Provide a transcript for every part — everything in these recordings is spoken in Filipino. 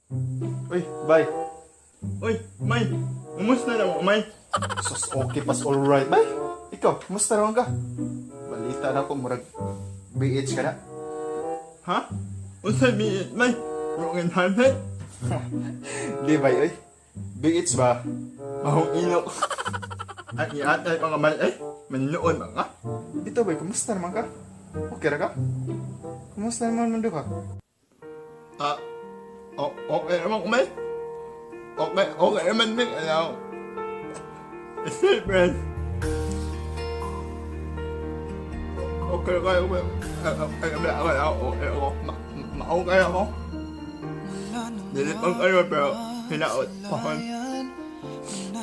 Uy, bye. Uy, May. Kumusta na mo, May? Sus, okay pas alright. Bye. Ikaw, kumusta naman ka? Balita na ko, murag BH ka na. Ha? Unsa mi, May? Rungin hanay? Di ba, oy? BH ba? Mahong inok. At iatay pa nga man, maninuon ba nga? Ito ba, kumusta naman ka? Okay ra ka? Kumusta naman mundo ka? Okay naman, May. Okay naman din, alaw. Stay friend. Okay kayo, May. Okay ako. Ma-okay ako. Dili pang kayo, pero hinaot. Pahon.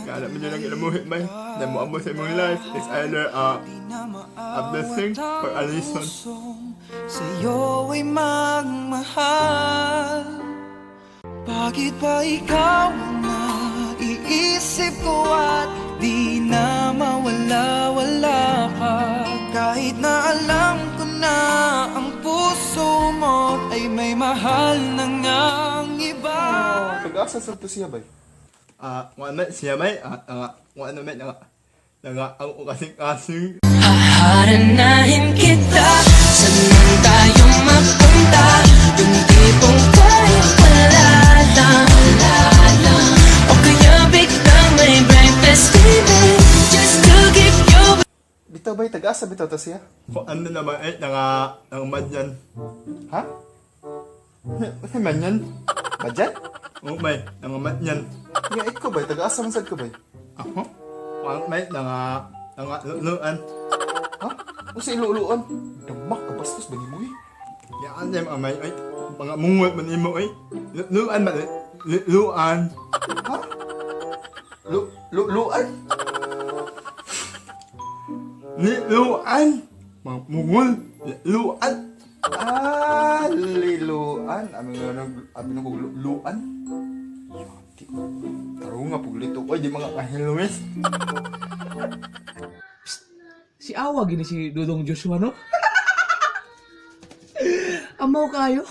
Kala mo nyo lang ilamuhit, May. Na mo amo sa imong life is either a blessing or a lesson. Sa'yo ay magmahal. Bakit ba ikaw ang naiisip ko at di na mawala-wala ka? Kahit na alam ko na ang puso mo ay may mahal na ngang iba. Pag-asa sa to siya ba? Wala siya, May. Wala naman ako kasing-kasing. Haharanahin kita, saan man tayo mapunta? Yung tipong tayo wala lang. O kaya biglang may breakfast dinner just to give you. Bitaw ba, tag-asa bitaw to siya? Kung ano naman, nangamadyan. Ha? Ano man yan? Badyan? Oo, May, nangamadyan. Nga, ikaw ba? Tag-asa man sad ko ba? Ako? Kung May, nangaluluan. Ha? O sa iluuluan? Damak ka, bastos ba ni mo eh? Yan din, May, mga mungot man imo, luan ba? Luan. Ha? Luan? Luan. Mga mungol. Luan. Liluan. Amin na kong luan. Yati. Taro nga puglito ko. Di mga kahiluwis. Si Awa gini si Dudong Joshua, no? Amaw kayo.